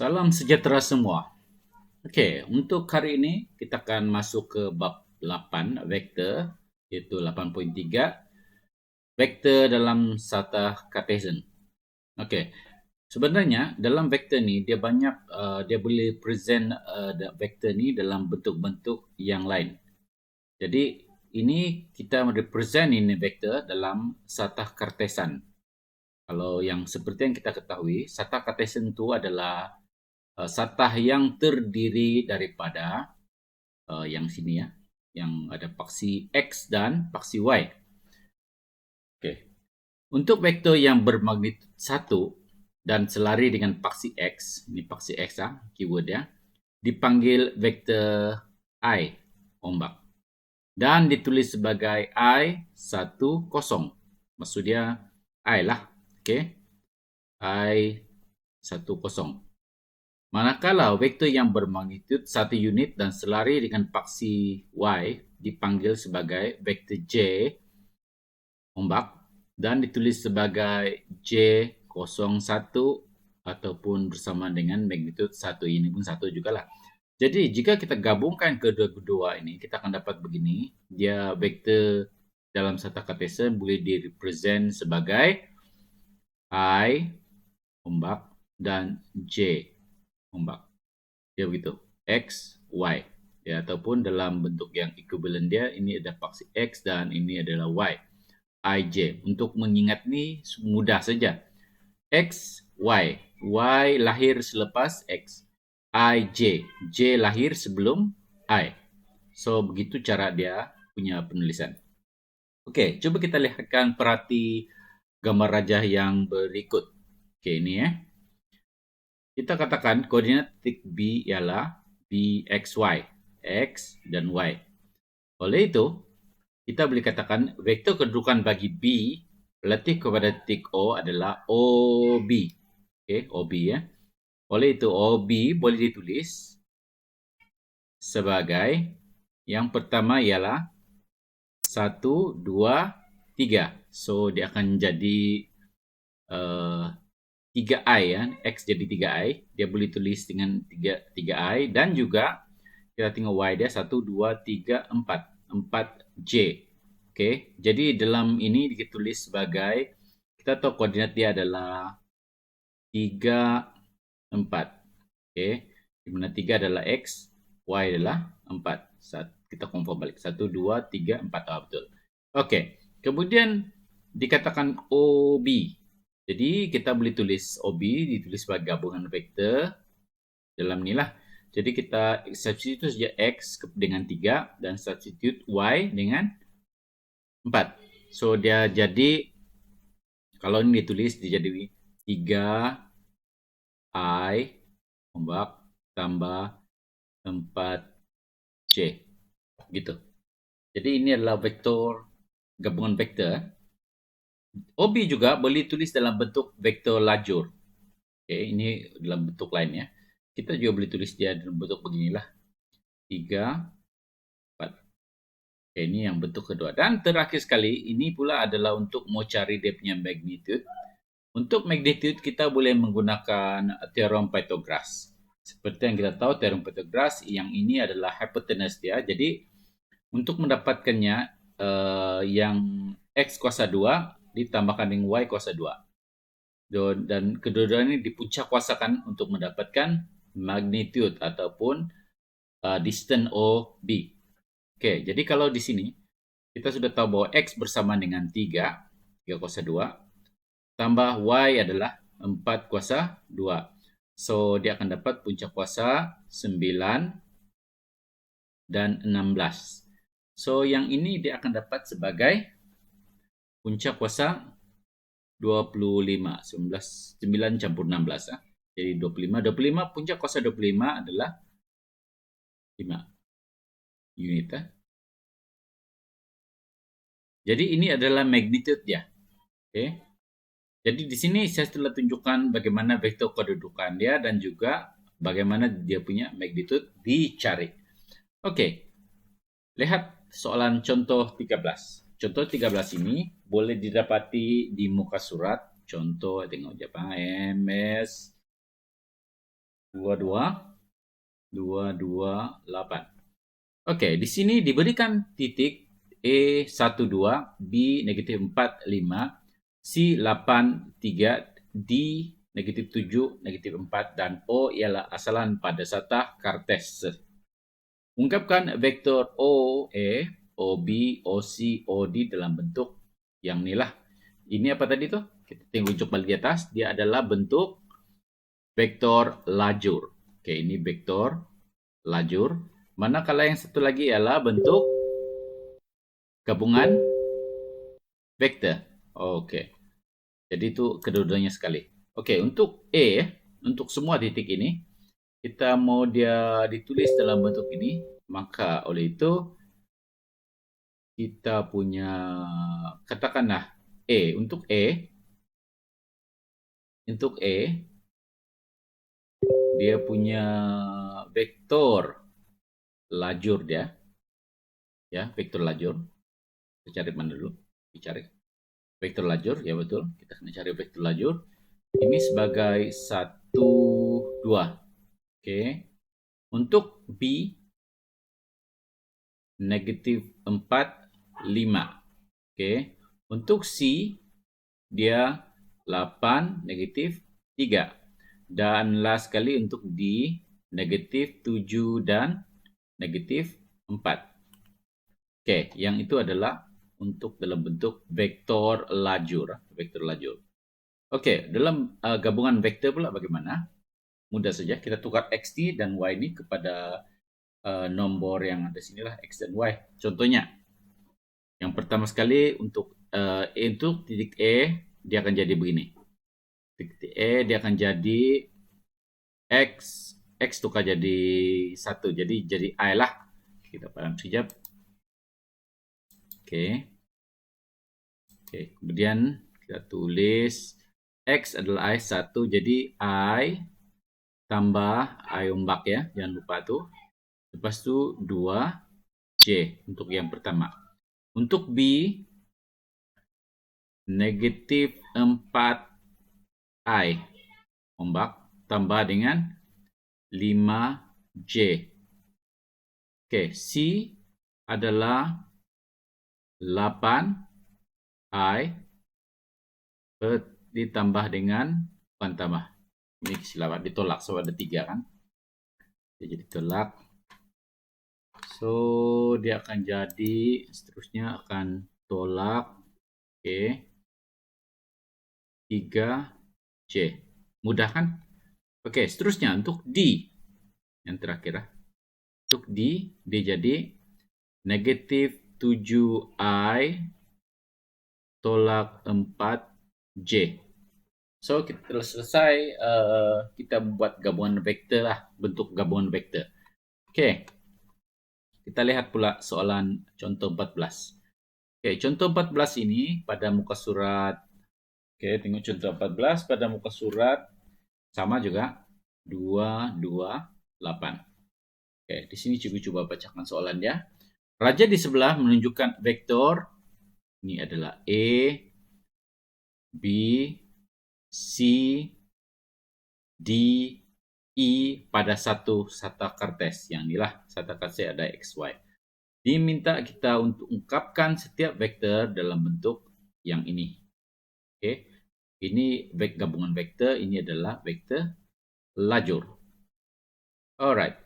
Salam sejahtera semua. Okey, untuk hari ini kita akan masuk ke bab 8 vektor, iaitu 8.3 vektor dalam satah Cartesian. Okey. Sebenarnya dalam vektor ni dia banyak dia boleh present vektor ni dalam bentuk-bentuk yang lain. Jadi ini kita represent ini vektor dalam satah Cartesian. Kalau yang seperti yang kita ketahui, satah Cartesian itu adalah satah yang terdiri daripada yang sini ya, yang ada paksi X dan paksi Y. Okey. Untuk vektor yang bermagnitud 1 dan selari dengan paksi X, ini paksi X keyword ya, dipanggil vektor I, ombak. Dan ditulis sebagai I10. Maksud dia I lah. Okey. I10. Manakala vektor yang bermagnitud 1 unit dan selari dengan paksi Y dipanggil sebagai vektor J, ombak, dan ditulis sebagai J01 ataupun bersama dengan magnitud 1. Ini pun 1 jugalah. Jadi jika kita gabungkan kedua-dua ini, kita akan dapat begini. Dia vektor dalam satah Cartesian boleh direpresent sebagai I, ombak, dan J, ombak. Dia begitu. X, Y. Ya, ataupun dalam bentuk yang equivalent dia, ini ada paksi X dan ini adalah Y. IJ. Untuk mengingat ni mudah saja. X, Y. Y lahir selepas X. IJ. J lahir sebelum I. So, begitu cara dia punya penulisan. Okey, cuba kita lihatkan perhati gambar rajah yang berikut. Okey, ini kita katakan koordinat titik B ialah BXY, X dan Y. Oleh itu, kita boleh katakan vektor kedudukan bagi B relatif kepada titik O adalah OB. Okey, OB ya. Oleh itu, OB boleh ditulis sebagai yang pertama ialah 1, 2, 3. So, dia akan jadi 3i ya, X jadi 3i, dia boleh tulis dengan 3i dan juga kita tengok Y dia 1, 2, 3, 4, 4J. Okey, jadi dalam ini ditulis sebagai, kita tahu koordinat dia adalah 3, 4. Okey, di mana 3 adalah X, Y adalah 4. Kita confirm balik, 1, 2, 3, 4. Betul. Okey, kemudian dikatakan OB. Jadi kita boleh tulis OB ditulis sebagai gabungan vektor dalam ni lah. Jadi kita substitute saja X dengan 3 dan substitute Y dengan 4. So dia jadi, kalau ini ditulis dia jadi 3 I ombak tambah 4 J. Gitu. Jadi ini adalah vektor, gabungan vektor. OB juga boleh tulis dalam bentuk vektor lajur. Okay, ini dalam bentuk lain ya. Kita juga boleh tulis dia dalam bentuk beginilah. 3, 4. Okay, ini yang bentuk kedua. Dan terakhir sekali, ini pula adalah untuk mau cari dia punya magnitude. Untuk magnitude, kita boleh menggunakan teorem Pythagoras. Seperti yang kita tahu, teorem Pythagoras yang ini adalah hypotenuse dia. Jadi, untuk mendapatkannya, yang X kuasa 2 ditambahkan dengan Y kuasa 2. Dan kedua-duanya ini dipuncak kuasakan untuk mendapatkan magnitude ataupun distance OB. Okey, jadi kalau di sini kita sudah tahu bahwa X bersama dengan 3 kuasa 2, tambah Y adalah 4 kuasa 2. So, dia akan dapat puncak kuasa 9 dan 16. So, yang ini dia akan dapat sebagai puncak kuasa 25, 9 campur 16. Jadi 25. 25 puncak kuasa 25 adalah 5 unit. Jadi ini adalah magnitude dia. Okay. Jadi di sini saya telah tunjukkan bagaimana vektor kedudukan dia dan juga bagaimana dia punya magnitude dicari. Okey. Lihat soalan contoh 13. Contoh 13 ini boleh didapati di muka surat. Contoh tengok je MS 228. Oke, di sini diberikan titik E12, B negatif 45, C 83, D negatif 7, negatif 4, dan O ialah asalan pada satah Cartesius. Ungkapkan vektor OA, OB, OC, OD dalam bentuk yang inilah. Ini apa tadi tuh? Kita tengok ujung balik di atas. Dia adalah bentuk vektor lajur. Oke, ini vektor lajur. Manakala yang satu lagi ialah bentuk gabungan vektor. Oke. Jadi itu kedua-duanya sekali. Oke, untuk E, untuk semua titik ini, kita mau dia ditulis dalam bentuk ini, maka oleh itu kita punya, katakanlah untuk dia punya vektor lajur dia, ya, vektor lajur. Kita cari mana dulu? Dicari vektor lajur, ya betul. Kita akan cari vektor lajur. Ini sebagai 1, 2. Oke. Untuk B, negatif 4, 5. Oke. Untuk C, dia 8, negatif 3. Dan last sekali untuk D, negatif 7 dan negatif 4. Oke, yang itu adalah untuk dalam bentuk vektor lajur. Vektor lajur. Oke, dalam gabungan vektor pula bagaimana? Mudah saja, kita tukar X dan Y ini kepada nomor yang ada sinilah, X dan Y. Contohnya, yang pertama sekali untuk titik E, dia akan jadi begini. Titik E, dia akan jadi X tukar jadi 1. Jadi I lah. Kita padam sekejap. Oke. Kemudian kita tulis X adalah I 1. Jadi I tambah I ombak ya. Jangan lupa tuh. Lepas itu 2J untuk yang pertama. Untuk B, negatif 4I ombak tambah dengan 5J. Oke, C adalah 8I ditambah dengan, bukan tambah, ini silap ditolak, so ada 3 kan. Jadi ditolak. So, dia akan jadi, seterusnya akan tolak. Oke. 3J. Mudah kan? Oke, seterusnya untuk D. Yang terakhir. Untuk D, dia jadi negatif 7I tolak 4J. So, kita telah selesai. Kita buat gabungan vektor lah. Bentuk gabungan vektor. Oke. Kita lihat pula soalan contoh 14. Oke, contoh 14 ini pada muka surat. Oke, tengok contoh 14 pada muka surat. Sama juga. 228. Oke, di sini cikgu coba bacakan soalannya. Raja di sebelah menunjukkan vektor. Ini adalah E, B, C, D, E pada satu satah Cartesius. Yang inilah satah Cartesius ada X, Y. Diminta kita untuk ungkapkan setiap vektor dalam bentuk yang ini. Oke. Ini gabungan vektor, ini adalah vektor lajur. Alright.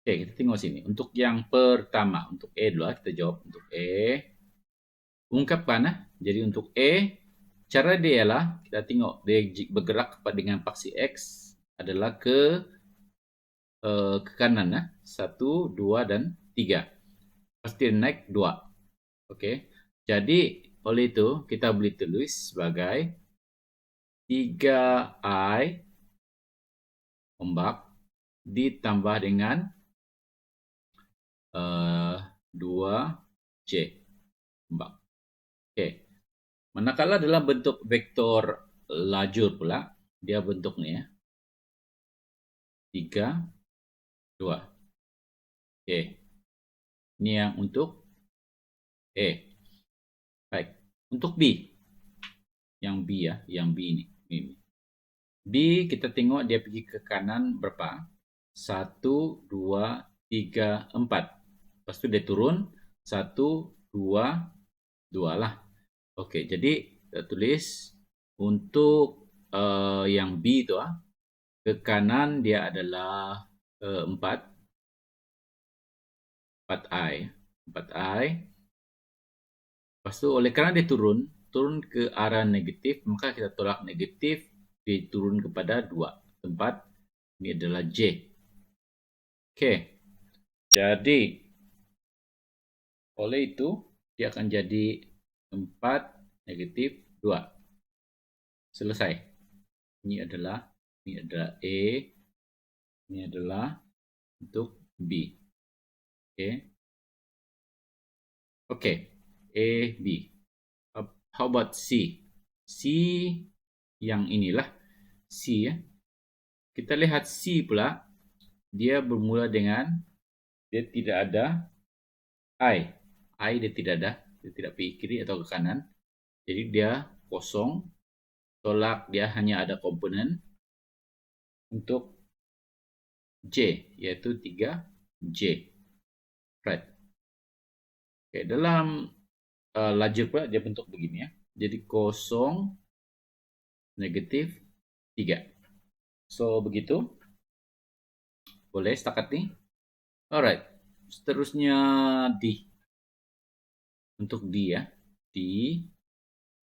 Oke, kita tengok sini. Untuk yang pertama, untuk E dulu, kita jawab untuk E. Ungkapkan. Jadi untuk E, cara dia ialah, kita tengok dia bergerak dengan paksi X adalah ke kanan. 1, 2, dan 3. Pasti naik 2. Oke. Jadi, oleh itu, kita boleh tulis sebagai 3I ombak ditambah dengan 2J ombak. Oke. Manakala dalam bentuk vektor lajur pula, dia bentuknya 3, 2. Oke. Ini yang untuk E. Baik. Untuk B. Yang B ya, yang B ini. B kita tengok dia pergi ke kanan berapa? 1, 2, 3, 4. Lepas tu dia turun 1, 2, 2 lah. Okey, jadi kita tulis untuk yang B tu ke kanan dia adalah 4, 4i. 4i. Lepas tu oleh kerana dia turun ke arah negatif, maka kita tolak negatif, dia turun kepada 2 tempat. Ini adalah J. Okey. Jadi oleh itu dia akan jadi 4 negatif 2. Selesai. Ini adalah A, ini adalah untuk B. Okey. Okey. A, B. How about C? C yang inilah C ya. Kita lihat C pula, dia bermula dengan dia tidak ada I. I dia tidak ada, dia tidak pergi kiri atau ke kanan. Jadi dia kosong. Tolak dia hanya ada komponen untuk J, yaitu 3J. Right. Okay, dalam ledger pula dia bentuk begini ya. Jadi kosong, negatif, 3. So begitu. Boleh setakat ni. Alright. Seterusnya D. Untuk D ya. D.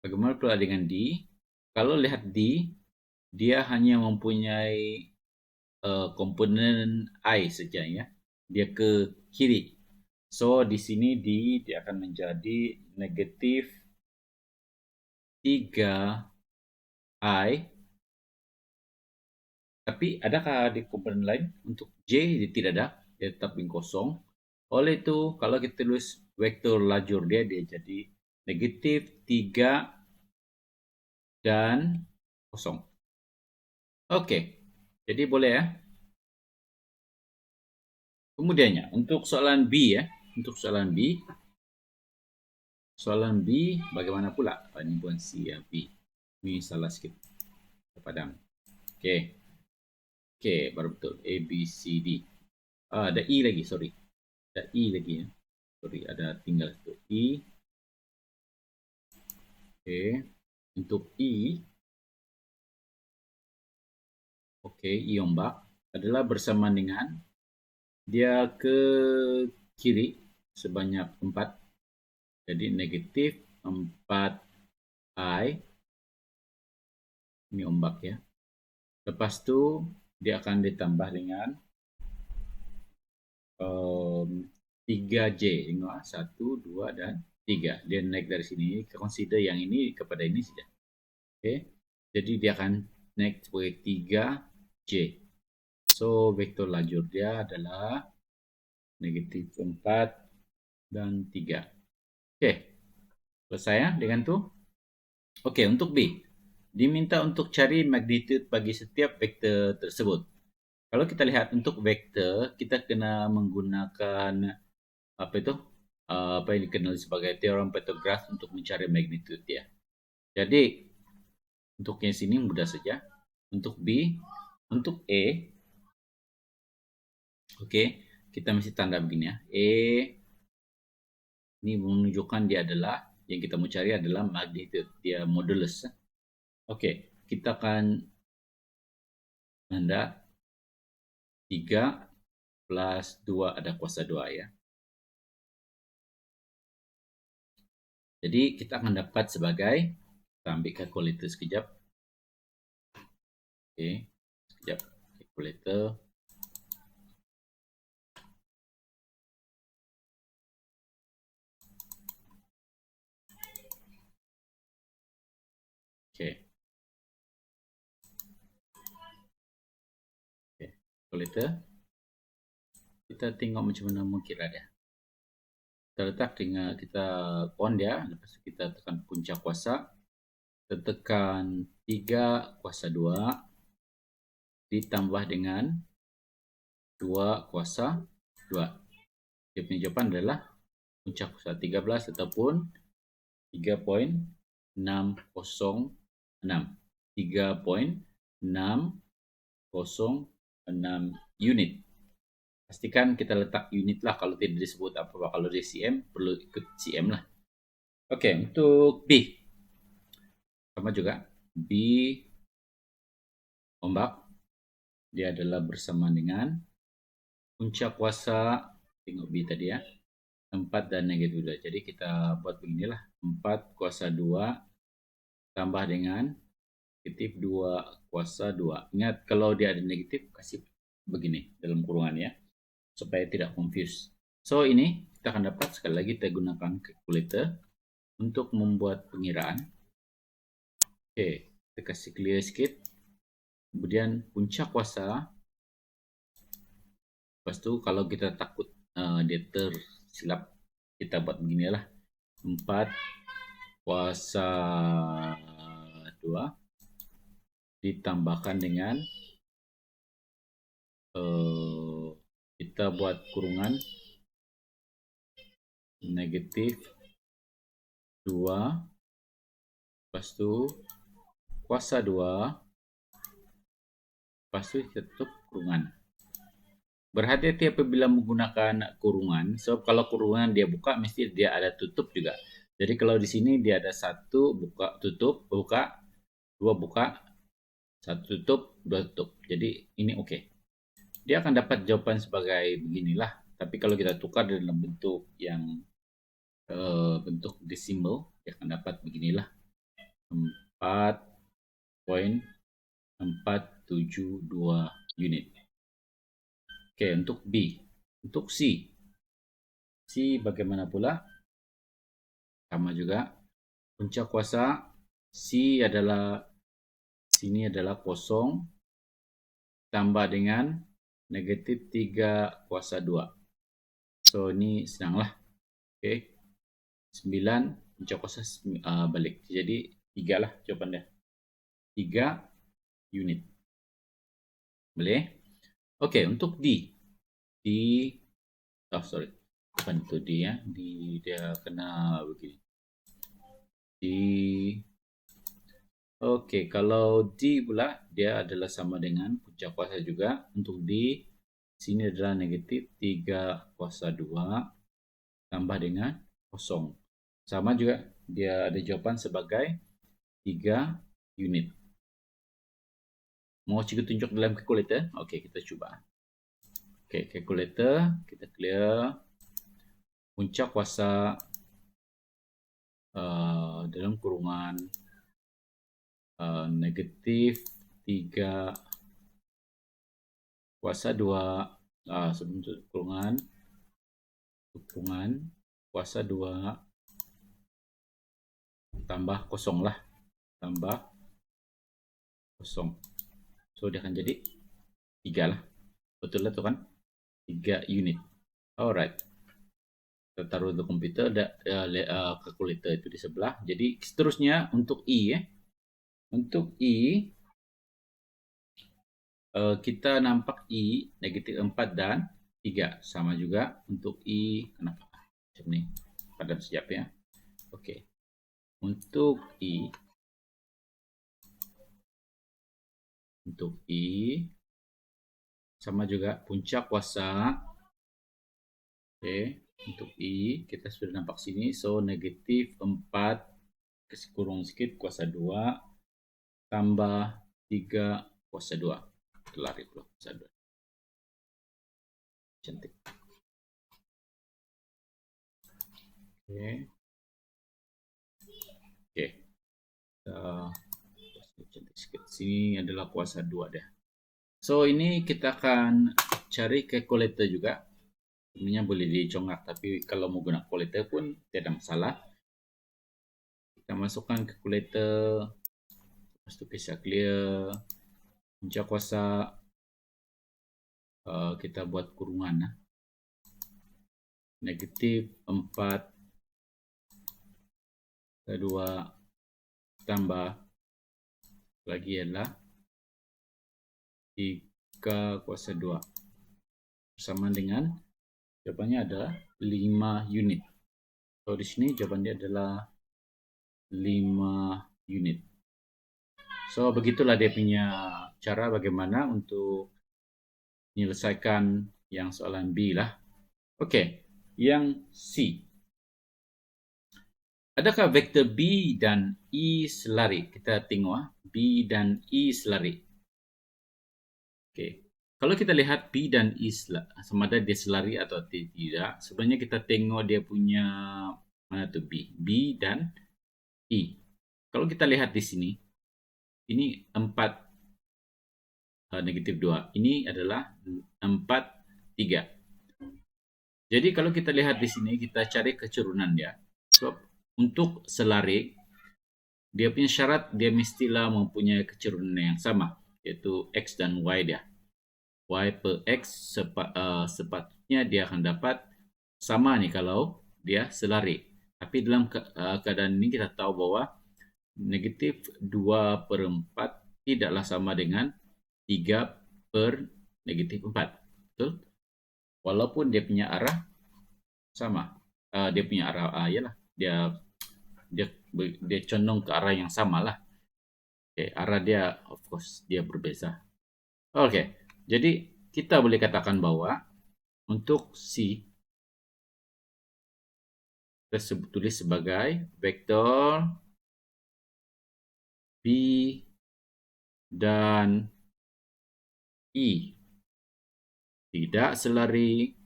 Bagaimana pula dengan D? Kalau lihat D, dia hanya mempunyai komponen I saja ya. Dia ke kiri. So di sini D dia akan menjadi negatif 3I. Tapi adakah di komponen lain? Untuk J dia tidak ada, dia tetap kosong. Oleh itu kalau kita tulis vektor lajur dia jadi negatif 3 dan kosong. Oke. Jadi boleh ya. Kemudiannya untuk soalan B ya. Untuk soalan B. Soalan B bagaimana pula? Ini bukan C ya, B. Ini salah sikit. Padam. Oke. Oke, baru betul. A, B, C, D. Ada E lagi, sorry. Ada E lagi ya. Sorry, ada tinggal itu. E. Oke. Untuk E. Oke, E ombak adalah bersamaan dengan dia ke kiri sebanyak 4. Jadi negatif 4I. Ini ombak ya. Lepas tu dia akan ditambah dengan 3J. Tengok 1, 2 dan 3. Dia naik dari sini. Kita consider yang ini kepada ini saja. Oke. Jadi dia akan naik sebagai 3J. So vektor lajur dia adalah negatif 4 dan 3. Oke. Selesai ya dengan tu. Oke, untuk B. Diminta untuk cari magnitude bagi setiap vektor tersebut. Kalau kita lihat untuk vektor, kita kena menggunakan apa yang dikenal sebagai teorem Pythagoras untuk mencari magnitude dia. Jadi untuk yang sini mudah saja. Untuk B, untuk A, oke, kita mesti tanda begini ya. A ini menunjukkan dia adalah yang kita mau cari adalah magnitude, dia modulus. Oke, kita akan tanda 3 plus 2 ada kuasa 2 ya. Jadi kita akan dapat sebagai, kita ambil kalkulator sekejap. Oke, sekejap kalkulator. Oke. Kalkulator. Kita tengok macam mana mengkira dia. Kita letak dengan kita on dia, lepas kita tekan punca kuasa. Kita tekan 3 kuasa 2 ditambah dengan 2 kuasa 2. Dia punya jawapan adalah punca kuasa 13 ataupun 3.606. 3.606. unit. Pastikan kita letak unit lah, kalau tidak disebut apa-apa. Kalau di cm, perlu ikut cm lah. Oke, untuk B. Sama juga. B ombak. Dia adalah bersama dengan punca kuasa, tengok B tadi ya, 4 dan negatif 2. Jadi kita buat beginilah. 4 kuasa 2 tambah dengan negatif 2 kuasa 2. Ingat, kalau dia ada negatif, kasih begini dalam kurungan ya, supaya tidak confuse. So, ini kita akan dapat, sekali lagi kita gunakan calculator untuk membuat pengiraan. Oke, kita kasih clear sedikit. Kemudian punca kuasa. Lepas itu kalau kita takut dia tersilap, kita buat beginilah. 4 kuasa 2 ditambahkan dengan kita buat kurungan negatif 2, lepas itu kuasa 2, lepas itu kita tutup kurungan. Berhati-hati apabila menggunakan kurungan, sebab kalau kurungan dia buka, mesti dia ada tutup juga. Jadi kalau di sini dia ada 1 buka, tutup, buka, 2 buka, 1 tutup, 2 tutup. Jadi ini oke. Dia akan dapat jawaban sebagai beginilah. Tapi kalau kita tukar dalam bentuk yang bentuk desimal, dia akan dapat beginilah. 4.472 unit. Oke, untuk B. Untuk C. C bagaimana pula? Sama juga. Punca kuasa C adalah, sini adalah kosong tambah dengan negatif 3 kuasa 2. So, ini senanglah. Oke. 9 punca kuasa balik. Jadi 3 lah jawabannya. 3 unit. Boleh? Oke, untuk D. D, oh sorry, bukan itu D ya. D dia kena begini. D. Oke, kalau D pula, dia adalah sama dengan punca kuasa juga. Untuk D, sini adalah negatif 3 kuasa 2 tambah dengan kosong. Sama juga, dia ada jawaban sebagai 3 unit. Mau cikgu tunjuk dalam calculator? Oke, kita coba. Oke, calculator, kita clear. Punca kuasa dalam kurungan negatif 3 kuasa 2 sebelum kurungan kuasa 2 tambah kosong lah, tambah kosong. So, dia akan jadi 3 lah. Betul lah tuh kan? 3 unit. Alright. Kita taruh di komputer, calculator itu di sebelah. Jadi, seterusnya untuk I ya. Untuk I, kita nampak I negatif 4 dan 3. Sama juga untuk I, kenapa? Macam ni. Padam sekejap ya. Oke. Untuk I, sama juga punca kuasa. Oke. Untuk I, kita sudah nampak sini. So, negatif 4, kasih kurung sedikit, kuasa 2, tambah 3 kuasa 2. Lari pula kuasa 2. Cantik. Oke. Oke. Cantik sedikit. Sini adalah kuasa 2 deh. So, ini kita akan cari calculator juga. Sebenarnya boleh dicongak, tapi kalau mau guna calculator pun tidak masalah. Kita masukkan calculator. Lepas itu kita clear. Punca kuasa. Kita buat kurungan. Negatif 4 ke 2 tambah lagi adalah 3 kuasa 2 bersama dengan jawabannya adalah 5 unit. So, di sini jawabannya adalah 5 unit. So, begitulah dia punya cara bagaimana untuk menyelesaikan yang soalan B lah. Oke, yang C. Adakah vektor B dan E selari? Kita tengok B dan E selari. Oke. Kalau kita lihat B dan E sama ada dia selari atau tidak, sebenarnya kita tengok dia punya mana tuh B, B dan E. Kalau kita lihat di sini, ini 4 negatif 2. Ini adalah 4 3. Jadi kalau kita lihat di sini, kita cari keturunan dia. So, untuk selari, dia punya syarat dia mestilah mempunyai keturunan yang sama, yaitu X dan Y dia. Y per X sepatutnya dia akan dapat sama nih kalau dia selari. Tapi dalam keadaan ini kita tahu bahwa negatif 2 per 4 tidaklah sama dengan 3 per negatif 4. Betul? Walaupun dia punya arah sama. Dia punya arah, yalah, dia condong ke arah yang sama lah. Okay, arah dia, of course, dia berbeza. Oke, jadi kita boleh katakan bahwa untuk C, kita tulis sebagai vektor B dan E tidak selari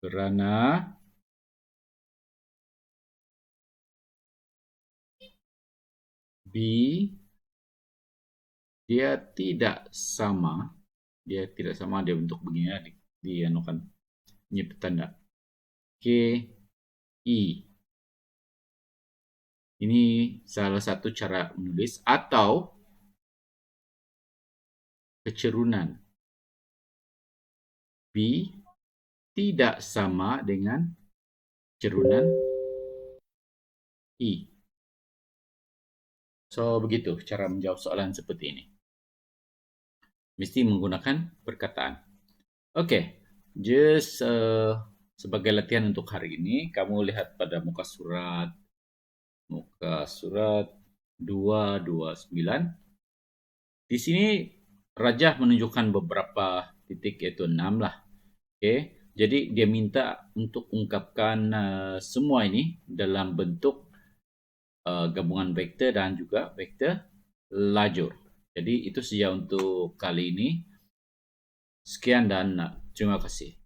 kerana B dia tidak sama, dia bentuk begini dianukan ini petanda K E. Ini salah satu cara menulis atau keturunan B tidak sama dengan keturunan E. So, begitu cara menjawab soalan seperti ini. Mesti menggunakan perkataan. Oke, just sebagai latihan untuk hari ini, kamu lihat pada muka surat 229. Di sini Rajah menunjukkan beberapa titik, yaitu 6 lah. Oke, jadi dia minta untuk ungkapkan semua ini dalam bentuk gabungan vektor dan juga vektor lajur. Jadi itu saja untuk kali ini. Sekian dan terima kasih.